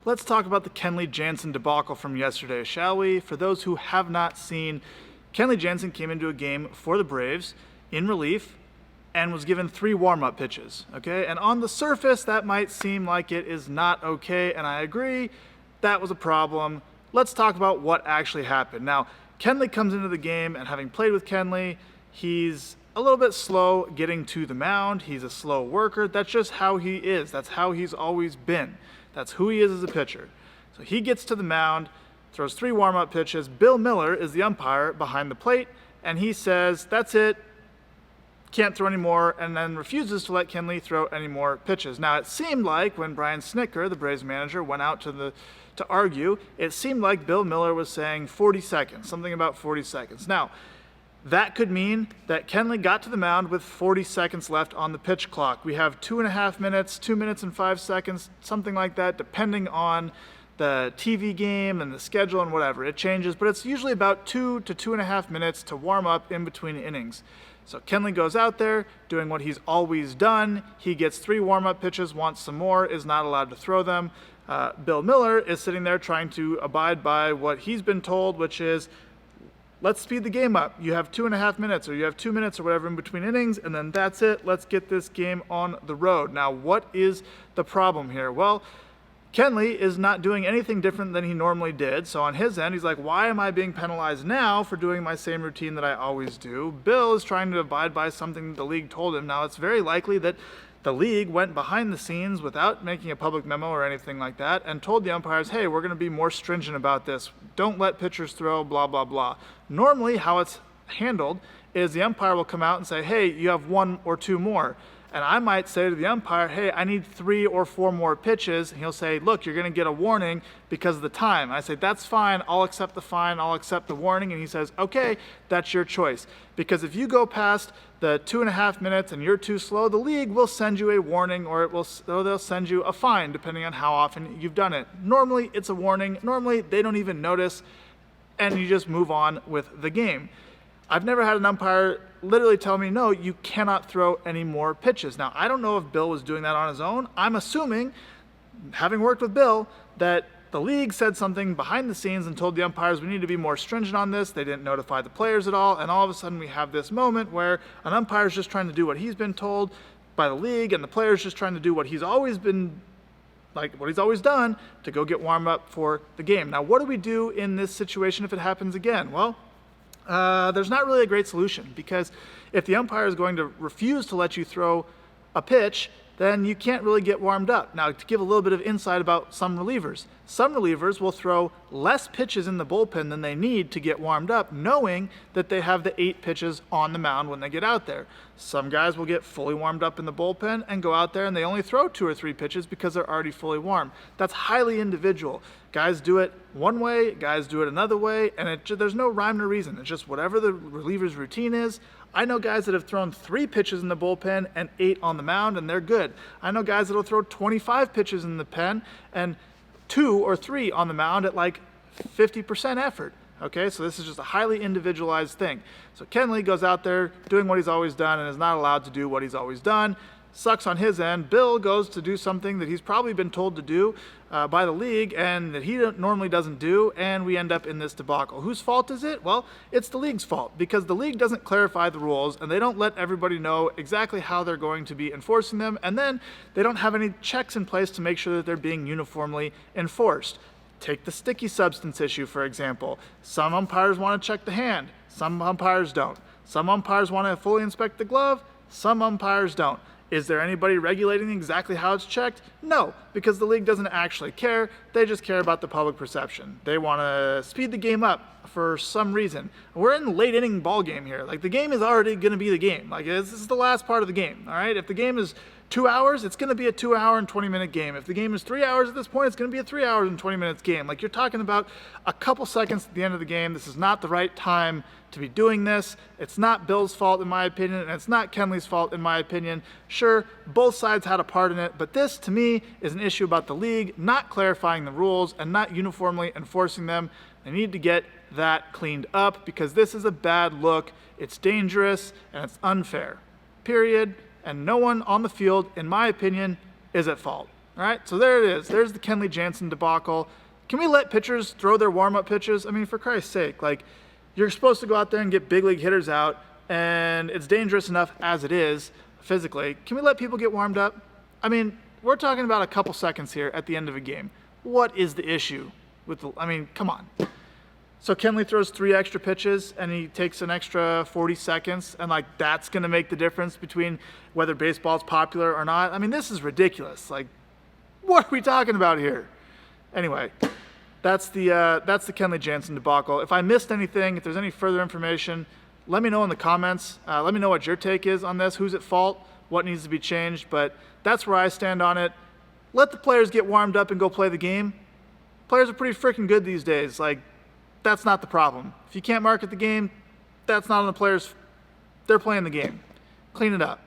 Let's talk about the Kenley Jansen debacle from yesterday, shall we? For those who have not seen, Kenley Jansen came into a game for the Braves in relief and was given 3 warm-up pitches, okay? And on the surface, that might seem like it is not okay, and I agree, that was a problem. Let's talk about what actually happened. Now, Kenley comes into the game, and having played with Kenley, he's a little bit slow getting to the mound. He's a slow worker. That's just how he is. That's how he's always been. That's who he is as a pitcher. So he gets to the mound, throws 3 warm-up pitches. Bill Miller is the umpire behind the plate, and he says, that's it, can't throw any more, and then refuses to let Kenley throw any more pitches. Now, it seemed like when Brian Snitker, the Braves manager, went out to argue, it seemed like Bill Miller was saying 40 seconds, something about 40 seconds. Now, that could mean that Kenley got to the mound with 40 seconds left on the pitch clock. We have 2.5 minutes, 2 minutes and 5 seconds, something like that, depending on the TV game and the schedule and whatever. It changes, but it's usually about 2 to 2.5 minutes to warm up in between innings. So Kenley goes out there doing what he's always done. He gets 3 warm-up pitches, wants some more, is not allowed to throw them. Bill Miller is sitting there trying to abide by what he's been told, which is, let's speed the game up. You have 2.5 minutes, or you have 2 minutes or whatever in between innings, and then that's it. Let's get this game on the road. Now, what is the problem here? Well, Kenley is not doing anything different than he normally did. So on his end, he's like, why am I being penalized now for doing my same routine that I always do? Bill is trying to abide by something the league told him. Now, it's very likely that the league went behind the scenes without making a public memo or anything like that and told the umpires, hey, we're going to be more stringent about this. Don't let pitchers throw, blah, blah, blah. Normally, how it's handled is the umpire will come out and say, hey, you have 1 or 2 more. And I might say to the umpire, hey, I need 3 or 4 more pitches. And he'll say, look, you're going to get a warning because of the time. And I say, that's fine. I'll accept the fine. I'll accept the warning. And he says, okay, that's your choice. Because if you go past the 2.5 minutes and you're too slow, the league will send you a warning, or they'll send you a fine, depending on how often you've done it. Normally, it's a warning. Normally, they don't even notice, and you just move on with the game. I've never had an umpire literally tell me, no, you cannot throw any more pitches. Now, I don't know if Bill was doing that on his own. I'm assuming, having worked with Bill, that the league said something behind the scenes and told the umpires we need to be more stringent on this. They didn't notify the players at all, and all of a sudden we have this moment where an umpire is just trying to do what he's been told by the league, and the player's just trying to do what he's always been, like what he's always done, to go get warmed up for the game. Now, what do we do in this situation if it happens again? Well, there's not really a great solution, because if the umpire is going to refuse to let you throw a pitch, then you can't really get warmed up. Now, to give a little bit of insight about some relievers will throw less pitches in the bullpen than they need to get warmed up, knowing that they have the 8 pitches on the mound when they get out there. Some guys will get fully warmed up in the bullpen and go out there and they only throw 2 or 3 pitches because they're already fully warm. That's highly individual. Guys do it one way, guys do it another way, and there's no rhyme or reason. It's just whatever the reliever's routine is. I know guys that have thrown 3 pitches in the bullpen and 8 on the mound, and they're good. I know guys that will throw 25 pitches in the pen and 2 or 3 on the mound at like 50% effort. Okay, so this is just a highly individualized thing. So Kenley goes out there doing what he's always done and is not allowed to do what he's always done. Sucks on his end. Bill goes to do something that he's probably been told to do by the league and that he normally doesn't do, and we end up in this debacle. Whose fault is it? Well, it's the league's fault, because the league doesn't clarify the rules and they don't let everybody know exactly how they're going to be enforcing them, and then they don't have any checks in place to make sure that they're being uniformly enforced. Take the sticky substance issue, for example. Some umpires want to check the hand, some umpires don't. Some umpires want to fully inspect the glove, some umpires don't. Is there anybody regulating exactly how it's checked? No, because the league doesn't actually care. They just care about the public perception. They want to speed the game up for some reason. We're in late inning ball game here. Like, the game is already going to be the game. Like, this is the last part of the game, all right? If the game is 2 hours, it's going to be a 2 hour and 20-minute game. If the game is 3 hours at this point, it's going to be a 3 hours and 20 minutes game. Like, you're talking about a couple seconds at the end of the game. This is not the right time to be doing this. It's not Bill's fault, in my opinion, and it's not Kenley's fault, in my opinion. Sure, both sides had a part in it, but this, to me, is an issue about the league not clarifying the rules and not uniformly enforcing them. They need to get that cleaned up, because this is a bad look. It's dangerous, and it's unfair. Period. And no one on the field, in my opinion, is at fault. All right, so there it is. There's the Kenley Jansen debacle. Can we let pitchers throw their warm-up pitches? I mean, for Christ's sake, like, you're supposed to go out there and get big league hitters out, and it's dangerous enough as it is physically. Can we let people get warmed up? I mean, we're talking about a couple seconds here at the end of a game. What is the issue with the, I mean, come on. So Kenley throws 3 extra pitches and he takes an extra 40 seconds, and like that's going to make the difference between whether baseball's popular or not. I mean, this is ridiculous. Like, what are we talking about here? Anyway, that's the Kenley Jansen debacle. If I missed anything, if there's any further information, let me know in the comments. Let me know what your take is on this. Who's at fault? What needs to be changed? But that's where I stand on it. Let the players get warmed up and go play the game. Players are pretty freaking good these days. Like, that's not the problem. If you can't market the game, that's not on the players. They're playing the game. Clean it up.